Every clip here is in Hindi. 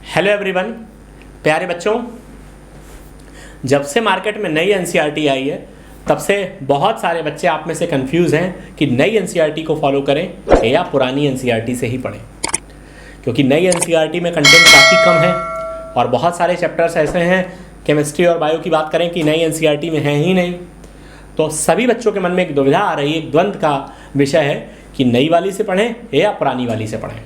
हेलो एवरीवन, प्यारे बच्चों, जब से मार्केट में नई एनसीईआरटी आई है तब से बहुत सारे बच्चे आप में से कंफ्यूज हैं कि नई एनसीईआरटी को फॉलो करें या पुरानी एनसीईआरटी से ही पढ़ें, क्योंकि नई एनसीईआरटी में कंटेंट काफ़ी कम है और बहुत सारे चैप्टर्स ऐसे हैं, केमिस्ट्री और बायो की बात करें कि नई एनसीईआरटी में है ही नहीं। तो सभी बच्चों के मन में एक दुविधा आ रही है, एक द्वंद्व का विषय है कि नई वाली से पढ़ें या पुरानी वाली से पढ़ें।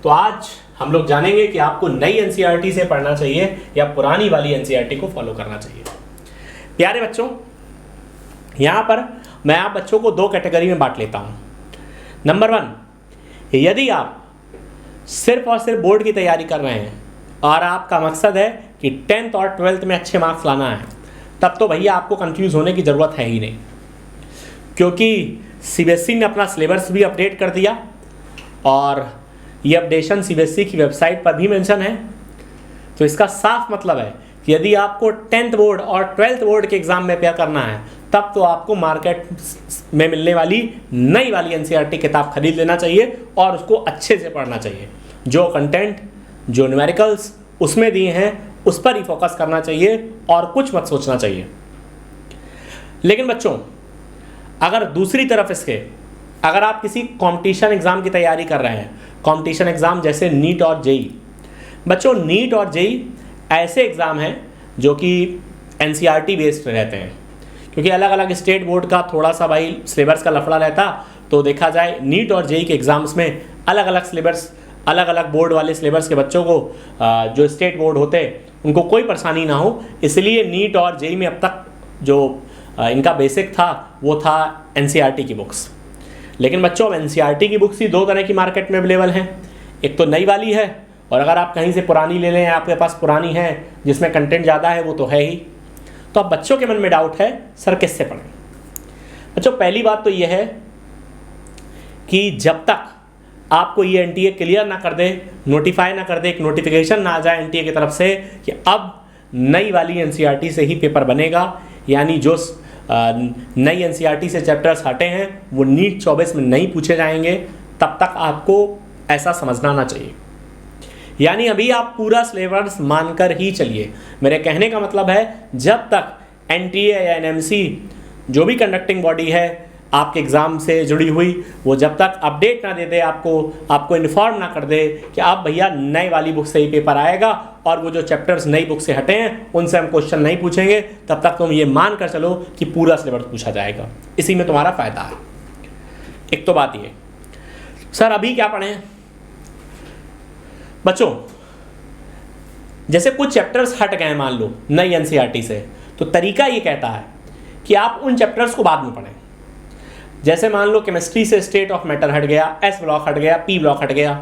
तो आज हम लोग जानेंगे कि आपको नई एनसीईआरटी से पढ़ना चाहिए या पुरानी वाली एनसीईआरटी को फॉलो करना चाहिए। प्यारे बच्चों, यहाँ पर मैं आप बच्चों को दो कैटेगरी में बांट लेता हूँ। नंबर 1, यदि आप सिर्फ और सिर्फ बोर्ड की तैयारी कर रहे हैं और आपका मकसद है कि 10th और 12th में अच्छे मार्क्स लाना है, तब तो भैया आपको कंफ्यूज होने की ज़रूरत है ही नहीं, क्योंकि सीबीएसई ने अपना सिलेबस भी अपडेट कर दिया और ये अपडेशन सीबीएसई की वेबसाइट पर भी मेंशन है। तो इसका साफ मतलब है कि यदि आपको 10th बोर्ड और 12th बोर्ड के एग्ज़ाम में अपेयर करना है, तब तो आपको मार्केट में मिलने वाली नई वाली एनसीईआरटी किताब खरीद लेना चाहिए और उसको अच्छे से पढ़ना चाहिए। जो कंटेंट, जो न्यूमेरिकल्स उसमें दिए हैं, उस पर ही फोकस करना चाहिए और कुछ मत सोचना चाहिए। लेकिन बच्चों, अगर दूसरी तरफ इसके अगर आप किसी कंपटीशन एग्ज़ाम की तैयारी कर रहे हैं, कंपटीशन एग्ज़ाम जैसे नीट और जेई, बच्चों नीट और जेई ऐसे एग्ज़ाम हैं जो कि एनसीईआरटी बेस्ड रहते हैं, क्योंकि अलग अलग स्टेट बोर्ड का थोड़ा सा भाई सिलेबस का लफड़ा रहता। तो देखा जाए नीट और जेई के एग्ज़ाम्स में अलग अलग सिलेबस, अलग अलग बोर्ड वाले सिलेबस के बच्चों को जो स्टेट बोर्ड होते उनको कोई परेशानी ना हो, इसलिए नीट और जेई में अब तक जो इनका बेसिक था वो था एनसीईआरटी की बुक्स। लेकिन बच्चों, अब एनसीईआरटी की बुक्स ही दो तरह की मार्केट में अवेलेबल हैं। एक तो नई वाली है, और अगर आप कहीं से पुरानी ले लें, आपके पास पुरानी है जिसमें कंटेंट ज़्यादा है, वो तो है ही। तो अब बच्चों के मन में डाउट है, सर किससे पढ़ें? बच्चों, पहली बात तो ये है कि जब तक आपको ये एनटीए क्लियर ना कर दे, नोटिफाई ना कर दे, एक नोटिफिकेशन ना आ जाए एनटीए की तरफ से कि अब नई वाली एनसीईआरटी से ही पेपर बनेगा, यानी जो नई एनसीईआरटी से चैप्टर्स हटे हैं वो नीट 24 में नहीं पूछे जाएंगे, तब तक आपको ऐसा समझना ना चाहिए। यानी अभी आप पूरा सिलेबस मानकर ही चलिए। मेरे कहने का मतलब है, जब तक एनटीए या एनएमसी जो भी कंडक्टिंग बॉडी है आपके एग्ज़ाम से जुड़ी हुई, वो जब तक अपडेट ना दे दे, आपको इन्फॉर्म ना कर दे कि आप भैया नई वाली बुक से ही पेपर आएगा और वो जो चैप्टर्स नई बुक से हटे हैं उनसे हम क्वेश्चन नहीं पूछेंगे, तब तक तुम ये मान कर चलो कि पूरा सिलेबस पूछा जाएगा। इसी में तुम्हारा फ़ायदा है। एक तो बात ये, सर अभी क्या पढ़ें? बच्चों, जैसे कुछ चैप्टर्स हट गए मान लो नई एनसीईआरटी से, तो तरीका ये कहता है कि आप उन चैप्टर्स को बाद में पढ़ें। जैसे मान लो केमिस्ट्री से स्टेट ऑफ मैटर हट गया, एस ब्लॉक हट गया, पी ब्लॉक हट गया,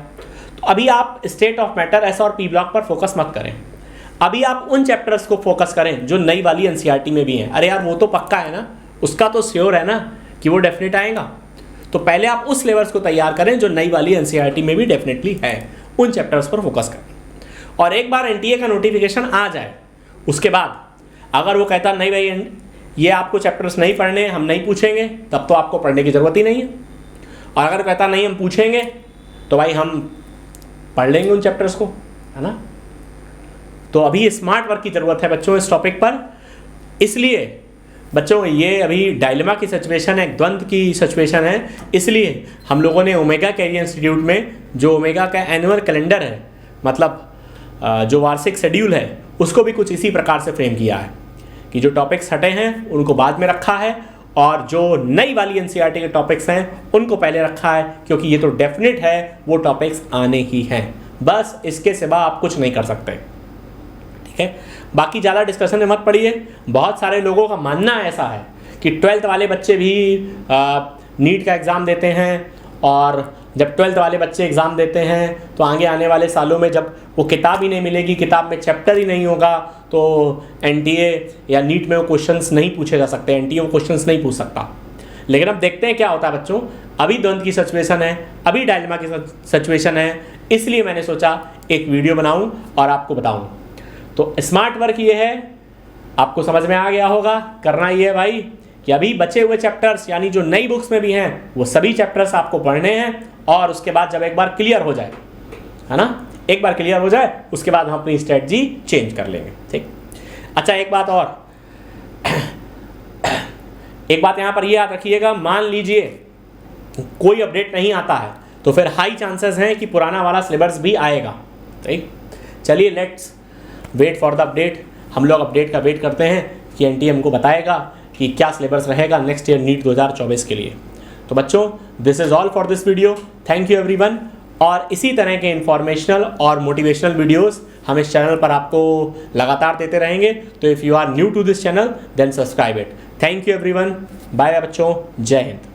तो अभी आप स्टेट ऑफ मैटर, एस और पी ब्लॉक पर फोकस मत करें। अभी आप उन चैप्टर्स को फोकस करें जो नई वाली एनसीईआरटी में भी हैं। अरे यार, वो तो पक्का है ना, उसका तो श्योर है ना कि वो डेफिनेट आएगा। तो पहले आप उस सिलेबस को तैयार करें जो नई वाली एनसीईआरटी में भी डेफिनेटली है, उन चैप्टर्स पर फोकस करें। और एक बार एनटीए का नोटिफिकेशन आ जाए, उसके बाद अगर वो कहता नहीं भाई ये आपको चैप्टर्स नहीं पढ़ने, हम नहीं पूछेंगे, तब तो आपको पढ़ने की ज़रूरत ही नहीं है। और अगर कहता नहीं हम पूछेंगे, तो भाई हम पढ़ लेंगे उन चैप्टर्स को, है ना। तो अभी स्मार्ट वर्क की ज़रूरत है बच्चों इस टॉपिक पर। इसलिए बच्चों, ये अभी डायलेमा की सिचुएशन है, द्वंद्व की सिचुएशन है। इसलिए हम लोगों ने ओमेगा कैरियर इंस्टीट्यूट में जो ओमेगा का एनुअल कैलेंडर है, मतलब जो वार्षिक शेड्यूल है, उसको भी कुछ इसी प्रकार से फ्रेम किया है कि जो टॉपिक्स हटे हैं उनको बाद में रखा है और जो नई वाली एनसीईआरटी के टॉपिक्स हैं उनको पहले रखा है, क्योंकि ये तो डेफिनेट है वो टॉपिक्स आने ही हैं। बस इसके सिवा आप कुछ नहीं कर सकते, ठीक है। बाकी ज़्यादा डिस्कशन में मत पड़िए। बहुत सारे लोगों का मानना ऐसा है कि 12th वाले बच्चे भी नीट का एग्ज़ाम देते हैं, और जब 12th वाले बच्चे एग्ज़ाम देते हैं तो आगे आने वाले सालों में जब वो किताब ही नहीं मिलेगी, किताब में चैप्टर ही नहीं होगा, तो एनटीए या नीट में वो क्वेश्चंस नहीं पूछे जा सकते, एनटीए वो क्वेश्चंस नहीं पूछ सकता। लेकिन अब देखते हैं क्या होता है बच्चों। अभी द्वंद्व की सिचुएशन है, अभी डायलेमा की सिचुएशन है, इसलिए मैंने सोचा एक वीडियो बनाऊं और आपको बताऊं। तो स्मार्ट वर्क ये है, आपको समझ में आ गया होगा। करना ये है भाई कि अभी बचे हुए चैप्टर्स, यानी जो नई बुक्स में भी हैं, वो सभी चैप्टर्स आपको पढ़ने हैं, और उसके बाद जब एक बार क्लियर हो जाए, है ना, एक बार क्लियर हो जाए उसके बाद हम अपनी स्ट्रेटजी चेंज कर लेंगे, ठीक। अच्छा एक बात और, एक बात यहाँ पर ये याद रखिएगा, मान लीजिए कोई अपडेट नहीं आता है तो फिर हाई चांसेस हैं कि पुराना वाला सिलेबस भी आएगा, ठीक। चलिए let's wait for the update. हम लोग अपडेट का वेट करते हैं कि एनटीए हमको बताएगा कि क्या सिलेबस रहेगा नेक्स्ट ईयर नीट 2024 के लिए। तो बच्चों this is all for this video, thank you everyone. और इसी तरह के इंफॉर्मेशनल और मोटिवेशनल वीडियोस हम इस चैनल पर आपको लगातार देते रहेंगे। तो if you are new to this channel then subscribe it. Thank you everyone, bye bye बच्चों, जय हिंद।